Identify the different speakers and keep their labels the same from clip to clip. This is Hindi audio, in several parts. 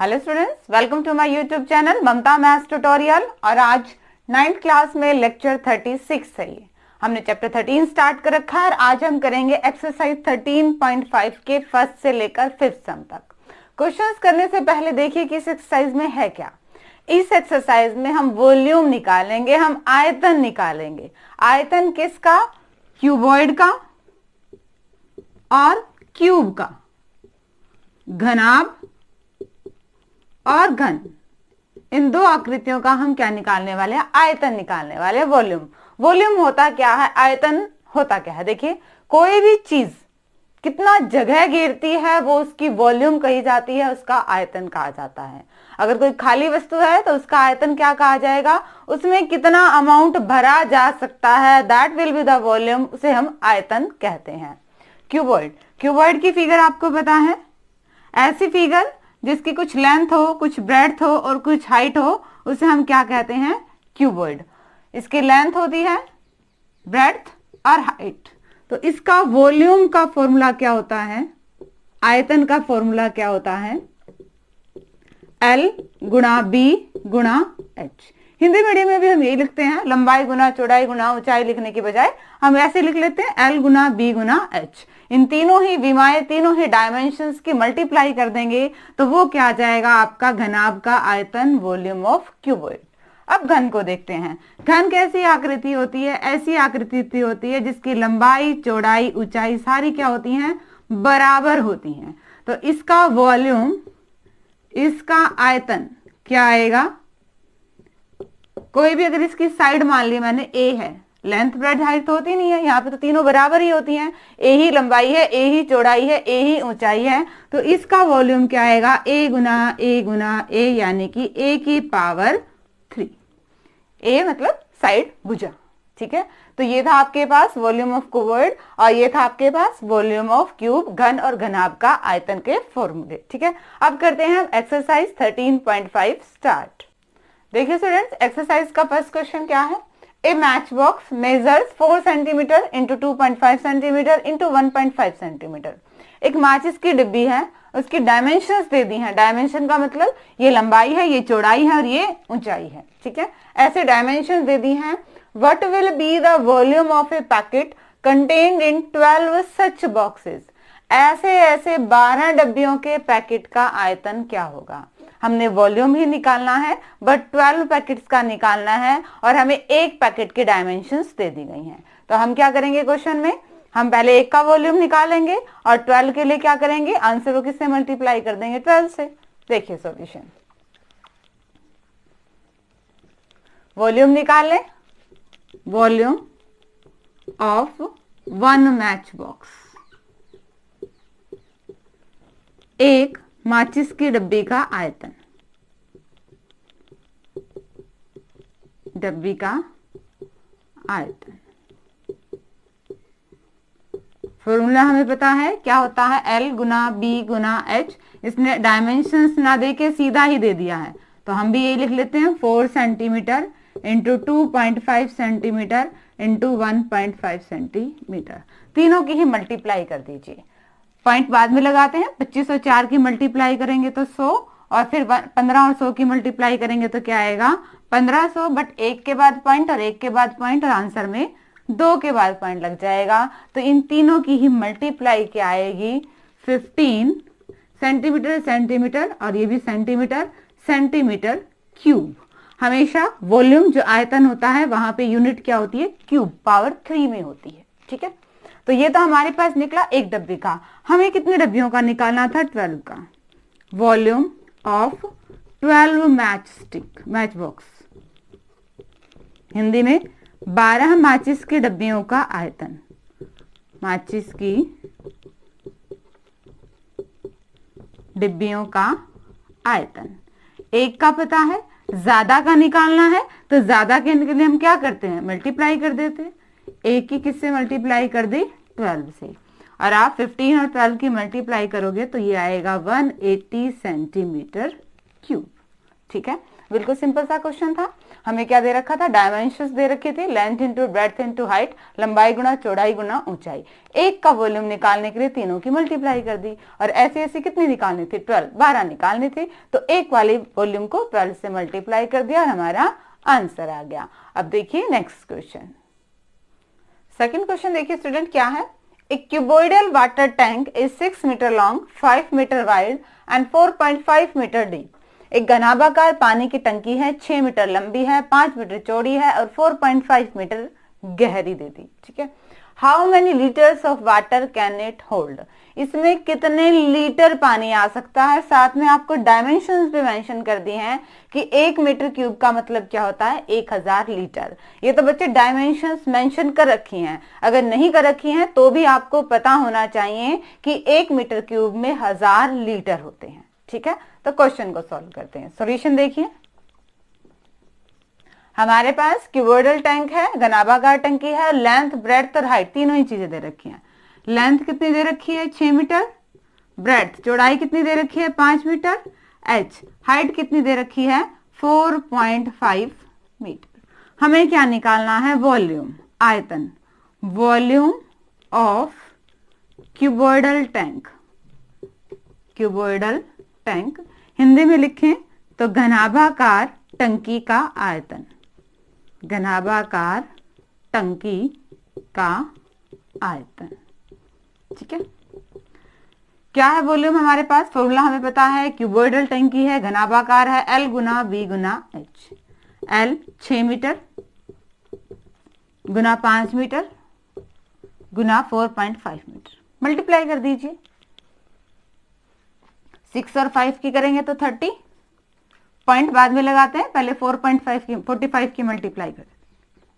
Speaker 1: Hello students, welcome to my YouTube channel Mamta maths tutorial. और आज 9th क्लास में लेक्चर 36 है। ये हमने चैप्टर 13 स्टार्ट कर रखा है और आज हम करेंगे एक्सरसाइज 13.5 के फर्स्ट से लेकर 5th सम तक। क्वेश्चंस करने से पहले देखिए कि इस एक्सरसाइज में है क्या। इस एक्सरसाइज में हम वॉल्यूम निकालेंगे, हम आयतन निकालेंगे। आयतन किसका? क्यूबॉइड का और क्यूब का, घनाभ और घन, इन दो आकृतियों का हम क्या निकालने वाले हैं? आयतन निकालने वाले हैं। वॉल्यूम, वॉल्यूम होता क्या है, आयतन होता क्या है? देखिए, कोई भी चीज कितना जगह घेरती है वो उसकी वॉल्यूम कही जाती है, उसका आयतन कहा जाता है। अगर कोई खाली वस्तु है तो उसका आयतन क्या कहा जाएगा? उसमें कितना अमाउंट भरा जा सकता है, that will be the volume, उसे हम आयतन कहते हैं। क्यूबॉइड, क्यूबॉइड की फिगर आपको पता है, ऐसी फिगर जिसकी कुछ लेंथ हो, कुछ ब्रेड्थ हो और कुछ हाइट हो, उसे हम क्या कहते हैं? क्यूबॉइड। इसकी लेंथ होती है, ब्रेड्थ और हाइट। तो इसका वॉल्यूम का फॉर्मूला क्या होता है? आयतन का फॉर्मूला क्या होता है? L गुणा B गुणा H। हिंदी मीडियम में भी हम यही लिखते हैं, लंबाई गुना चौड़ाई गुना ऊंचाई लिखने के बजाय हम ऐसे लिख लेते हैं L गुना B गुना H। इन तीनों ही विमाएं, तीनों ही डायमेंशंस की मल्टीप्लाई कर देंगे तो वो क्या आ जाएगा? आपका घनाभ का आयतन, वॉल्यूम ऑफ क्यूबॉइड। अब घन को देखते हैं। घन कैसी आकृति होती है? ऐसी आकृति होती है जिसकी लंबाई चौड़ाई ऊंचाई सारी क्या होती हैं? बराबर होती हैं। तो इसका वॉल्यूम, इसका आयतन क्या आएगा? कोई भी अगर इसकी साइड मान ली मैंने A है, लेंथ ब्रेड हाइट तो होती नहीं है, यहाँ पे तो तीनों बराबर ही होती हैं। A ही लंबाई है, A ही चौड़ाई है, A ही ऊंचाई है, तो इसका वॉल्यूम क्या आएगा? A गुना A यानी कि A की पावर 3। A मतलब साइड, भुजा। ठीक है, तो ये था आपके पास वॉल्यूम ऑफ क्यूबॉइड और ये था आपके पास वॉल्यूम ऑफ क्यूब, घन और घनाभ का आयतन के फॉर्मूले। ठीक है, अब करते हैं हम एक्सरसाइज 13.5 स्टार्ट। देखिए स्टूडेंट्स, एक्सरसाइज का फर्स्ट क्वेश्चन क्या है? A match box measures 4 centimetre into 2.5 centimetre into 1.5 centimetre. एक माचिस की डिब्बी है, उसकी डायमेंशंस दे दी हैं। डायमेंशन का मतलब ये लंबाई है, ये चौड़ाई है और ये ऊंचाई है। ठीक है, ऐसे डायमेंशंस दे दी हैं। What will be the volume of A packet contained in 12 such boxes. ऐसे 12 डब्बियों के पैकेट का आयतन क्या होगा? हमने वॉल्यूम ही निकालना है, बट 12 पैकेट्स का निकालना है और हमें एक पैकेट की डायमेंशंस दे दी गई हैं। तो हम क्या करेंगे क्वेश्चन में? हम पहले एक का वॉल्यूम निकालेंगे और 12 के लिए क्या करेंगे? आंसर को किससे मल्टीप्लाई कर देंगे? 12 से। देखिए सॉल्यूशन, वॉल्यूम निकाल लें। वॉल्यूम ऑफ 1 मैच बॉक्स, एक माचिस की डब्बी का आयतन, डब्बी का आयतन। फॉर्मूला हमें पता है क्या होता है? L गुना B गुना H। इसने डायमेंशंस ना देके सीधा ही दे दिया है, तो हम भी यही लिख लेते हैं, 4 centimetre into 2.5 centimetre into 1.5 centimetre. तीनों की ही मल्टीप्लाई कर दीजिए। पॉइंट बाद में लगाते हैं। 25 और 4 की मल्टीप्लाई करेंगे तो 100 और फिर 15 और 100 की मल्टीप्लाई करेंगे तो क्या आएगा? 1500। बट एक के बाद पॉइंट और एक के बाद पॉइंट और आंसर में 2 के बाद पॉइंट लग जाएगा। तो इन तीनों की ही मल्टीप्लाई क्या आएगी? 15 सेंटीमीटर सेंटीमीटर और ये भी सेंटीमीटर सेंटीमीटर क्यूब। हमेशा वॉल्यूम जो आयतन होता है वहां पे यूनिट क्या होती है? क्यूब, पावर 3 में होती है। ठीक है, तो ये तो हमारे पास निकला एक डब्बी का। हमें कितने डब्बियों का निकालना था? 12 का। Volume of 12 match box, Hindi में 12 माचिस की डब्बियों का आयतन। माचिस की डिब्बियों का आयतन एक का पता है, ज्यादा का निकालना है तो ज्यादा के लिए हम क्या करते हैं? मल्टीप्लाई कर देते हैं। एक की किससे मल्टीप्लाई कर दी? 12 से। और आप 15 और 12 की मल्टीप्लाई करोगे तो ये आएगा 180 सेंटीमीटर क्यूब। ठीक है, बिल्कुल सिंपल सा क्वेश्चन था। हमें क्या दे रखा था, डायमेंशंस दे रखी थी, length into breadth into height, लंबाई गुना चौड़ाई गुना ऊंचाई। एक का वॉल्यूम निकालने के लिए तीनों की मल्टीप्लाई कर दी, और ऐसे ऐसे कितनी निकालनी थी, 12, 12 निकालनी थी, तो एक वाली वॉल्यूम को 12 से मल्टीप्लाई कर दिया और हमारा आंसर आ गया। अब देखिए नेक्स्ट क्वेश्चन, सेकंड क्वेश्चन देखिए स्टूडेंट क्या है। A cuboidal water tank is 6 meter long, 5 meter wide and 4.5 meter deep. एक घनाभाकार पानी की टंकी है, 6 मीटर लंबी है, 5 मीटर चौड़ी है और 4.5 मीटर गहरी दे दी, ठीक है। How many litres of water can it hold, इसमें कितने लीटर पानी आ सकता है, साथ में आपको डायमेंशंस भी मेंशन कर दिए हैं कि 1 मीटर क्यूब का मतलब क्या होता है, 1000 लीटर। ये तो बच्चे डायमेंशंस मेंशन कर रखी हैं, अगर नहीं कर रखी हैं तो भी आपको पता होना चाहिए कि 1 मीटर क्यूब में 1000 लीटर होते हैं, ठीक है। तो क्वेश्चन को सॉल्व करते हैं। सॉल्यूशन देखिए, हमारे पास क्यूबॉइडल टैंक है, घनाभाकार टंकी है, लेंथ ब्रेड्थ और हाइट तीनों ही चीजें दे रखी हैं। लेंथ कितनी दे रखी है, 6 मीटर, ब्रेड्थ चौड़ाई कितनी दे रखी है, 5 मीटर, एच हाइट कितनी दे रखी है, 4.5 मीटर। हमें क्या निकालना है, वॉल्यूम, आयतन, volume of cuboidal tank. Cuboidal tank Hindi में लिखें तो घनाभाकार टंकी का आयतन, घनाभाकार टंकी का आयतन, ठीक है। क्या है वॉल्यूम, हमारे पास फॉर्मूला हमें पता है, क्यूबॉइडल टंकी है, घनाभाकार है, L गुना B गुना H। L 6 मीटर गुना 5 मीटर गुना 4.5 मीटर, मल्टीप्लाई कर दीजिए। 6 और 5 की करेंगे तो 30, पॉइंट बाद में लगाते हैं, पहले 4.5 की 45 की मल्टीप्लाई कर,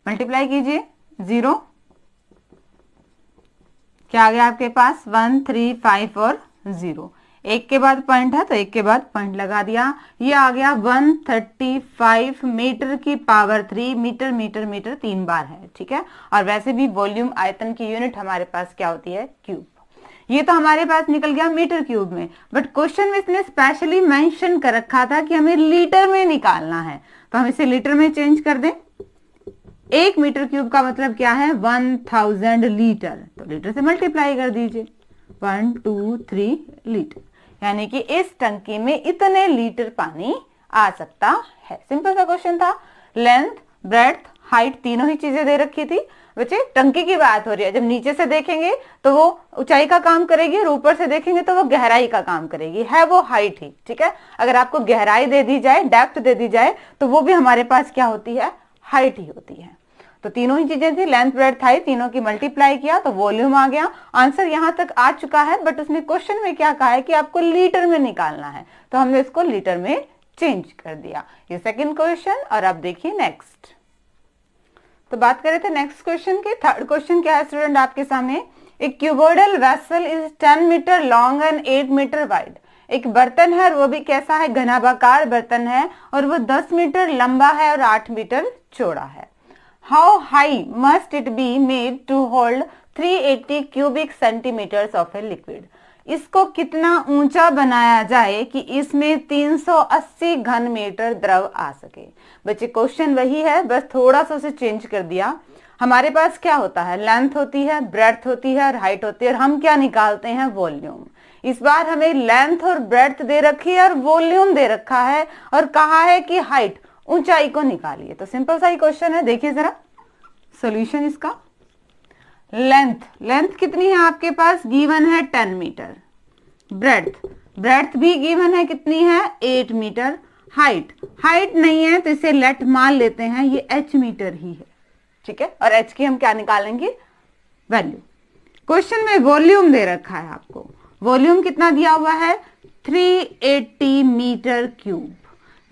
Speaker 1: मल्टीप्लाई कीजिए, 0 क्या आ गया आपके पास, 1 3 5 और 0, एक के बाद पॉइंट है तो एक के बाद पॉइंट लगा दिया, ये आ गया 135 मीटर की पावर 3, मीटर मीटर मीटर 3 बार है, ठीक है। और वैसे भी वॉल्यूम आयतन की यूनिट हमारे पास क्या होती है, क्यूब। ये तो हमारे पास निकल गया मीटर क्यूब में, बट क्वेश्चन में इसने स्पेशली मेंशन कर रखा था कि हमें लीटर में निकालना है, तो हम इसे लीटर में चेंज कर दें। 1 मीटर क्यूब का मतलब क्या है, 1000 लीटर, तो लीटर से मल्टीप्लाई कर दीजिए, 1 2 3 लीटर, यानी कि इस टंकी में इतने लीटर पानी आ सकता है। सिंपल सा क्वेश्चन था। लेंथ ब्रेड्थ हाइट तीनों ही चीजें दे रखी थी। बच्चे टंकी की बात हो रही है, जब नीचे से देखेंगे तो वो ऊंचाई का काम करेगी और ऊपर से देखेंगे तो वो गहराई का काम करेगी, है वो हाइट ही, ठीक है। अगर आपको गहराई दे दी जाए, डेप्थ दे दी जाए, तो वो भी हमारे पास क्या होती है, हाइट ही होती है। तो तीनों ही चीजें थी, लेंथ ब्रेड्थ हाइट, तीनों की मल्टीप्लाई किया तो वॉल्यूम आ गया। आंसर यहां तक आ चुका है, बट उसने क्वेश्चन में क्या कहा है कि आपको लीटर में निकालना है, तो हमने इसको लीटर में चेंज कर दिया। ये सेकंड क्वेश्चन। और अब देखिए नेक्स्ट, तो बात करें थे नेक्स्ट क्वेश्चन की। थर्ड क्वेश्चन क्या है स्टूडेंट आपके सामने, एक cuboidal vessel is 10 metre long and 8 metre wide. एक बर्तन है और वो भी कैसा है, घनाभाकार बर्तन है और वो 10 मीटर लंबा है और 8 मीटर चौड़ा है। How high must it be made to hold 380 cubic centimetres of a liquid. इसको कितना ऊंचा बनाया जाए कि इसमें 380 घन मीटर द्रव आ सके। बच्चे क्वेश्चन वही है, बस थोड़ा सा उसे चेंज कर दिया। हमारे पास क्या होता है, लेंथ होती है, ब्रेड्थ होती है और हाइट होती है, और हम क्या निकालते हैं, वॉल्यूम। इस बार हमें लेंथ और ब्रेड्थ दे रखी है और वॉल्यूम दे रखा है और कहा है कि हाइट, ऊंचाई को निकालिए। तो सिंपल सा ही क्वेश्चन है, देखिए जरा सॉल्यूशन इसका। लेंथ कितनी है आपके पास, गिवन है 10 मीटर। ब्रेड्थ भी गिवन है, कितनी है, 8 मीटर। हाइट नहीं है तो इसे लेट मान लेते हैं, ये h मीटर ही है, ठीक है। और h की हम क्या निकालेंगे, वैल्यू। क्वेश्चन में वॉल्यूम दे रखा है आपको, वॉल्यूम कितना दिया हुआ है, 380 मीटर क्यूब।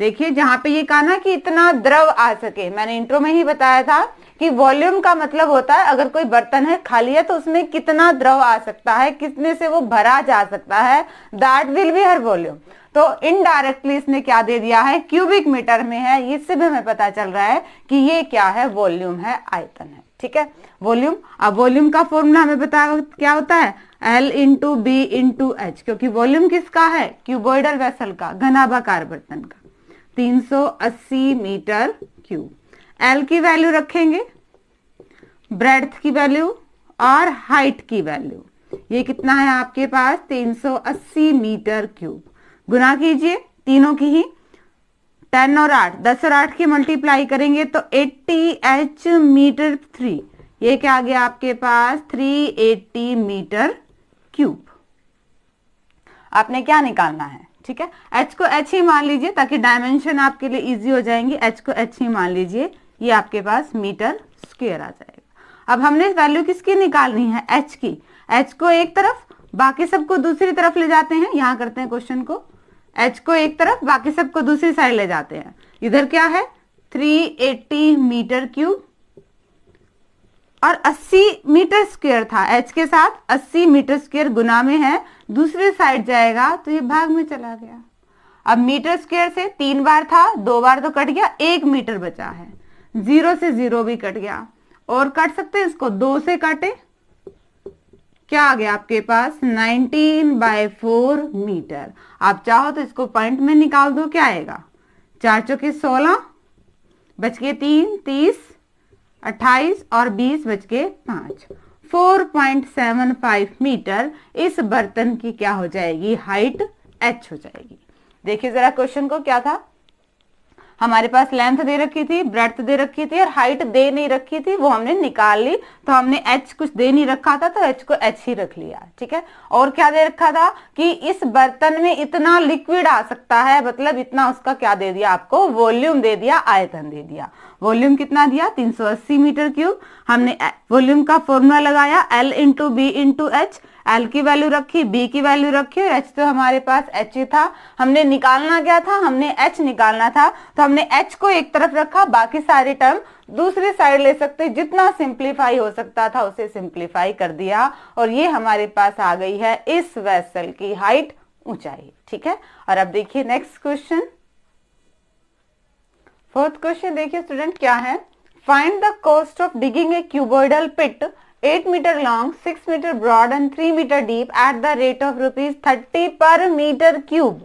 Speaker 1: देखिए जहां पे ये कहा ना कि इतना द्रव आ सके, मैंने इंट्रो में ही बताया था कि वॉल्यूम का मतलब होता है अगर कोई बर्तन है खाली है तो उसमें कितना द्रव आ सकता है, कितने से वो भरा जा सकता है, that will be her volume. तो इनडायरेक्टली इसने क्या दे दिया है, क्यूबिक मीटर में है, इससे भी हमें पता चल रहा है कि ये क्या है, वॉल्यूम है, आयतन है, ठीक है। वॉल्यूम, अब वॉल्यूम का फॉर्मूला हमें पता क्या होता है, L into B into H, क्योंकि वॉल्यूम किसका है, क्यूबॉइडल वेसल का, घनाभाकार बर्तन का। 380 मीटर क्यूब। एल की वैल्यू रखेंगे, ब्रेड्थ की वैल्यू और हाइट की वैल्यू, ये कितना है आपके पास 380 मीटर क्यूब। गुना कीजिए तीनों की ही, 10 और 8, 10 और 8 की मल्टीप्लाई करेंगे तो 80 मीटर 3, ये क्या आ गया आपके पास 380 मीटर क्यूब। आपने क्या निकालना है, ठीक है, h को h ही मान लीजिए ताकि डायमेंशन आपके लिए इजी हो जाएंगी। h को h ही मान लीजिए, ये आपके पास मीटर स्क्वायर आ जाएगा। अब हमने वैल्यू किसकी निकालनी है, h की। h को एक तरफ, बाकी सबको दूसरी तरफ ले जाते हैं। यहां करते हैं क्वेश्चन को, h को एक तरफ, बाकी सबको दूसरी साइड ले जाते हैं। इधर क्या है 380 मीटर क्यूब और 80 मीटर स्क्वायर था, h के साथ 80 मीटर स्क्वायर गुना में है, दूसरी साइड जाएगा तो ये भाग में चला गया। अब मीटर स्क्वायर से 3 बार था, 2 बार तो कट गया, 1 मीटर बचा है। 0 से 0 भी कट गया, और काट सकते हैं इसको, 2 से काटे, क्या आ गया आपके पास 19/4 मीटर। आप चाहो तो इसको पॉइंट में निकाल दो, क्या आएगा 4 चौके 16, बच के 3, 30, 28 और 20 बच के 5, 4.75 मीटर इस बर्तन की क्या हो जाएगी, हाइट h हो जाएगी। देखिए जरा क्वेश्चन को, क्या था हमारे पास, लेंथ दे रखी थी, ब्रेड्थ दे रखी थी और हाइट दे नहीं रखी थी, वो हमने निकाल ली। तो हमने h कुछ दे नहीं रखा था तो h को h ही रख लिया, ठीक है। और क्या दे रखा था कि इस बर्तन में इतना लिक्विड आ सकता है, मतलब इतना उसका क्या दे दिया आपको, वॉल्यूम दे दिया, आयतन दे दिया। वॉल्यूम कितना दिया 380 मीटर क्यूब। हमने वॉल्यूम का फॉर्मूला लगाया L into B into H, L की वैल्यू रखी, B की वैल्यू रखी और H तो हमारे पास H ही था। हमने निकालना क्या था, हमने H निकालना था, तो हमने H को एक तरफ रखा, बाकी सारे टर्म दूसरी साइड ले सकते, जितना सिंप्लीफाई हो सकता था उसे सिंप्लीफाई कर दिया, और ये हमारे पास आ गई है इस वेसल की हाइट, ऊंचाई, ठीक है। और अब देखिए नेक्स्ट क्वेश्चन, फोर्थ क्वेश्चन देखिए स्टूडेंट क्या है, find the cost of digging a cuboidal pit 8 metre long, 6 metre broad and 3 metre deep at the rate of ₹30 per metre cube.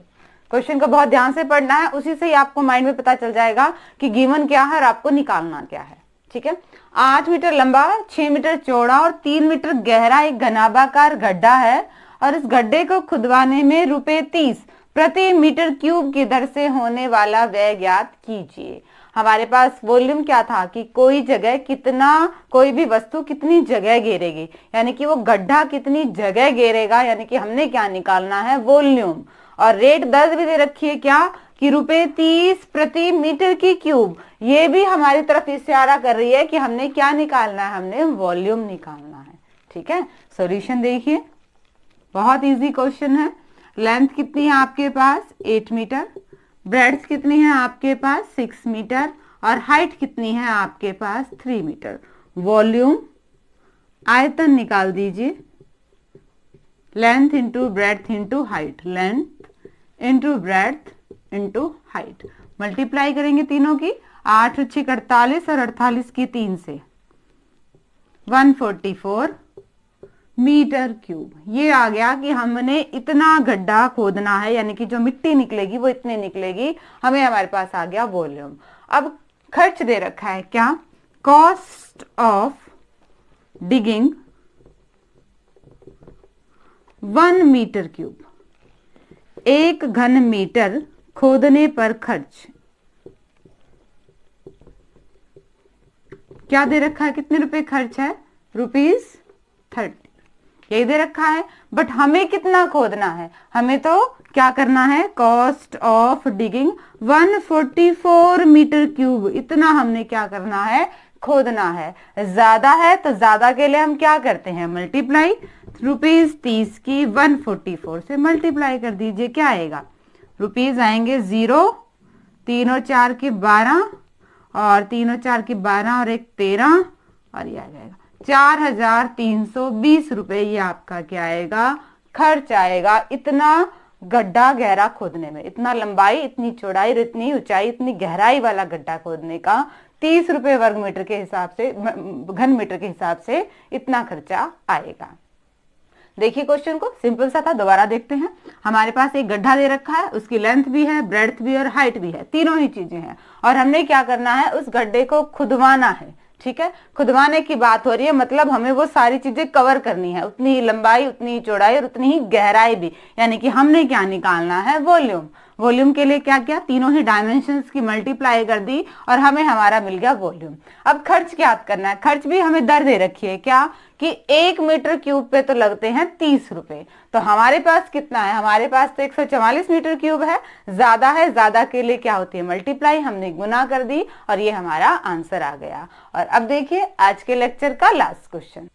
Speaker 1: Question को बहुत ध्यान से पढ़ना है, उसी से ही आपको माइंड में पता चल जाएगा कि गिवन क्या है और आपको निकालना क्या है, ठीक है। 8 मीटर लंबा, 6 मीटर चौड़ा और 3 मीटर गहरा एक घनाभाकार गड्ढा है, और इस गड्ढे को खुदवाने में ₹30 प्रति मीटर क्यूब की दर से होने वाला व्यय ज्ञात कीजिए। हमारे पास वॉल्यूम क्या था कि कोई जगह कितना, कोई भी वस्तु कितनी जगह घेरेगी, यानी कि वो गड्ढा कितनी जगह घेरेगा, यानी कि हमने क्या निकालना है, वॉल्यूम। और रेट दर भी दे रखी है क्या कि ₹30 प्रति मीटर की क्यूब, ये भी हमारी तरफ इशारा कर रही है कि हमने क्या निकालना है, हमने वॉल्यूम निकालना है, ठीक है। सॉल्यूशन देखिए, बहुत इजी क्वेश्चन है। लेंथ कितनी है आपके पास 8 मीटर, ब्रेड्थ कितनी है आपके पास 6 मीटर और हाइट कितनी है आपके पास 3 मीटर। वॉल्यूम, आयतन निकाल दीजिए, length into breadth into height, length into breadth into height, multiply करेंगे तीनों की, 8 × 6 = 48 और 48 की 3 से 144 मीटर क्यूब। ये आ गया कि हमने इतना गड्ढा खोदना है, यानी कि जो मिट्टी निकलेगी वो इतने निकलेगी, हमें हमारे पास आ गया वॉल्यूम। अब खर्च दे रखा है क्या, cost of digging 1 metre cube, 1 घन मीटर खोदने पर खर्च क्या दे रखा है, कितने रुपए खर्च है, ₹30, यही दे रखा है। बट हमें कितना खोदना है, हमें तो क्या करना है, cost of digging 144 metre cube, इतना हमने क्या करना है, खोदना है। ज्यादा है तो ज्यादा के लिए हम क्या करते हैं, मल्टीप्लाई, ₹30 की 144 से मल्टीप्लाई कर दीजिए, क्या आएगा, रुपीज आएंगे 0, 3 और 4 की 12 और 3 और 4 की 12 और 1 13 और ये आ जाएगा 4320 रुपए, ये आपका क्या आएगा, खर्च आएगा इतना गड्ढा गहरा खोदने में। इतना लंबाई, इतनी चौड़ाई, इतनी ऊंचाई, इतनी गहराई वाला गड्ढा खोदने का 30 रुपए वर्ग मीटर के हिसाब से, घन मीटर के हिसाब से इतना खर्चा आएगा। देखिए क्वेश्चन को, सिंपल सा था, दोबारा देखते हैं। हमारे पास एक गड्ढा दे रखा है, उसकी लेंथ भी है, ब्रेड्थ भी और हाइट भी है, तीनों ही चीजें हैं, और हमने क्या करना है, उस गड्ढे को खुदवाना है। ठीक है, खुदवाने की बात हो रही है, मतलब हमें वो सारी चीजें कवर करनी है, उतनी ही लंबाई, उतनी ही चौड़ाई और उतनी ही गहराई भी, यानी कि हमने क्या निकालना है, वॉल्यूम। वॉल्यूम के लिए क्या किया, तीनों ही डायमेंशंस की मल्टीप्लाई कर दी और हमें हमारा मिल गया वॉल्यूम। अब खर्च क्या करना है, खर्च भी हमें दर दे रखी है, क्या कि 1 मीटर क्यूब पे तो लगते हैं 30 रुपए। तो हमारे पास कितना है, हमारे पास तो 144 मीटर क्यूब है, ज्यादा के लिए क्या होती है, मल्टीप्लाई, हमने गुना कर दी और ये हमारा आंसर आ गया। और अब देखिए आज के लेक्चर का लास्ट क्वेश्चन।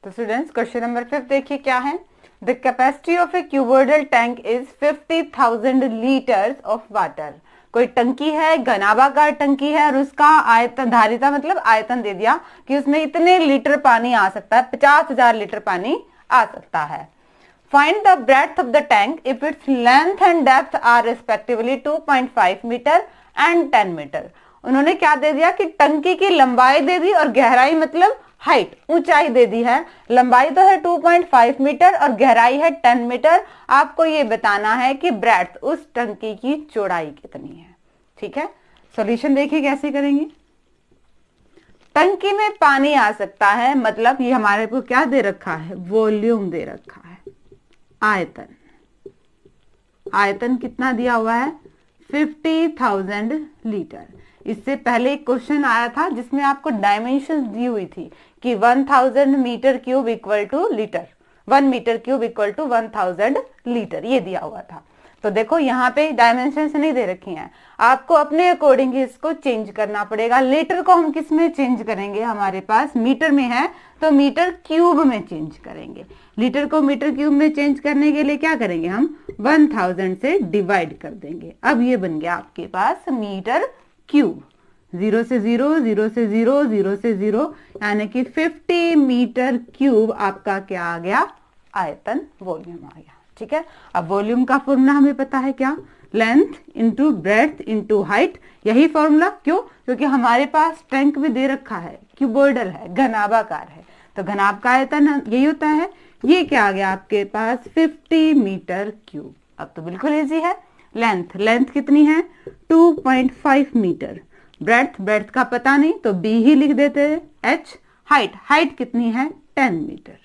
Speaker 1: तो स्टूडेंट्स क्वेश्चन नंबर 5 देखिए क्या है। The capacity of A cuboidal tank is 50,000 litres of water. कोई टंकी है, घनाभाकार टंकी है, और उसका आयतन, धारिता मतलब आयतन दे दिया कि उसमें इतने लीटर पानी आ सकता है, 50,000 लीटर पानी आ सकता है। Find the breadth of the tank if it's length and depth are respectively 2.5 metre and 10 metre. उन्होंने क्या दे दिया कि टंकी की लंबाई दे दी और गहराई मतलब हाइट, ऊंचाई दे दी है। लंबाई तो है 2.5 मीटर और गहराई है 10 मीटर। आपको ये बताना है कि ब्रेड्थ, उस टंकी की चौड़ाई कितनी है। ठीक है, सॉल्यूशन देखिए कैसे करेंगे। टंकी में पानी आ सकता है, मतलब ये हमारे को क्या दे रखा है, वॉल्यूम दे रखा है। आयतन, आयतन कितना दिया हुआ है, 50,000 लीटर। इससे पहले एक क्वेश्चन आया था जिसमें आपको डायमेंशन दी हुई थी कि 1000 metre cube equal to litre, 1 metre cube equal to 1000 litre, ये दिया हुआ था। तो देखो यहाँ पे डायमेंशन नहीं दे रखी हैं, आपको अपने अकॉर्डिंग इसको चेंज करना पड़ेगा। लीटर को हम किस में चेंज करेंगे, हमारे पास मीटर में है तो मीटर क्यूब में चेंज करेंगे। लीटर को मीटर क्यूब में चेंज करने के लिए क्या करेंगे, हम 1000 से डिवाइड कर देंगे। अब ये बन गया आपके पास मीटर क्यूब। 0 से 0, 0 से 0, 0 से 0, यानी कि 50 मीटर क्यूब आपका क्या आ गया, आयतन, वॉल्यूम आ गया। ठीक है, अब वॉल्यूम का फॉर्मूला हमें पता है क्या, length into breadth into height. यही फॉर्मूला, क्यों, क्योंकि हमारे पास टैंक में दे रखा है, क्यूबोइडल है, घनाभाकार है, तो घनाभ का आयतन यही होता है। ये क्या आ गया आपके पास, 50 मीटर क्यूब। अब तो बिल्कुल इजी है। लेंथ, लेंथ कितनी है, 2.5 मीटर। ब्रेड्थ, ब्रेड्थ का पता नहीं तो बी ही लिख देते हैं, एच। हाइट, हाइट कितनी है, 10 मीटर।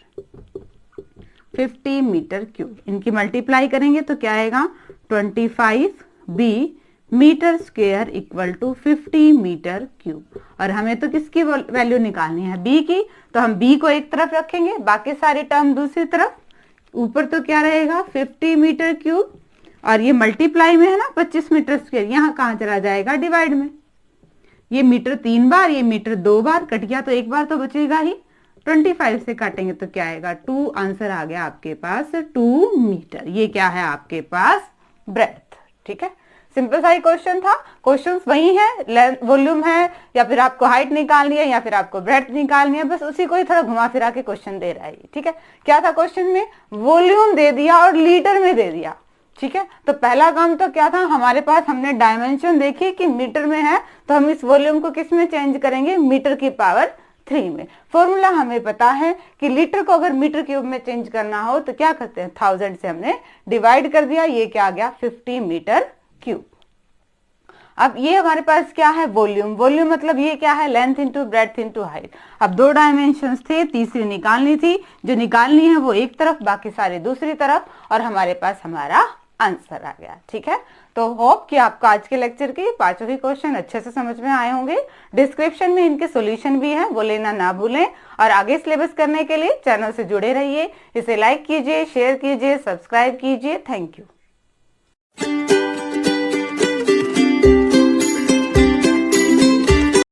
Speaker 1: 50 मीटर क्यूब, इनकी मल्टीप्लाई करेंगे तो क्या आएगा, 25 B metre square equal to 50 metre cube. और हमें तो किसकी वैल्यू निकालनी है, बी की, तो हम बी को एक तरफ रखेंगे, बाकी सारी टर्म दूसरी तरफ। ऊपर तो क्या रहेगा, 50 मीटर क्यूब, और ये मल्टीप्लाई में है ना 25 मीटर स्क्वायर, यहाँ कहाँ चला जाएगा, डिवाइड में। ये मीटर 3 बार, ये मीटर 2 बार, कट गया तो एक बार तो बचेगा ही। 25 से काटेंगे तो क्या आएगा, 2। आंसर आ गया आपके पास 2 मीटर। ये क्या है आपके पास, ब्रेड्थ। ठीक है, सिंपल सा ही क्वेश्चन था। क्वेश्चंस वही है, वॉल्यूम है या फिर आपको हाइट निकालनी है या फिर आपको ब्रेड्थ निकालनी है, बस उसी को ही थोड़ा घुमा फिरा के क्वेश्चन दे रहा है। ठीक है, क्या था क्वेश्चन में, वॉल्यूम दे दिया और लीटर में दे दिया। ठीक है, तो पहला काम तो क्या था, हमारे पास हमने डायमेंशन देखी कि मीटर में है, तो हम इस वॉल्यूम को किस में चेंज करेंगे, मीटर की पावर 3 में। फॉर्मूला हमें पता है कि लीटर को अगर मीटर क्यूब में चेंज करना हो तो क्या करते हैं, 1000 से हमने डिवाइड कर दिया, ये क्या आ गया, 50 मीटर क्यूब। अब ये हमारे पास क्या है, वॉल्यूम। वॉल्यूम मतलब ये क्या है, length into breadth into height. अब 2 डायमेंशंस थे, तीसरी निकालनी थी, जो निकालनी है वो एक तरफ, बाकी सारे दूसरी तरफ, और हमारे पास हमारा आंसर आ गया। ठीक है, तो होप कि आपको आज के लेक्चर के 5 ही क्वेश्चन अच्छे से समझ में आए होंगे। डिस्क्रिप्शन में इनके सॉल्यूशन भी है, वो लेना ना भूलें। और आगे सिलेबस करने के लिए चैनल से जुड़े रहिए, इसे लाइक कीजिए, शेयर कीजिए, सब्सक्राइब कीजिए। Thank you.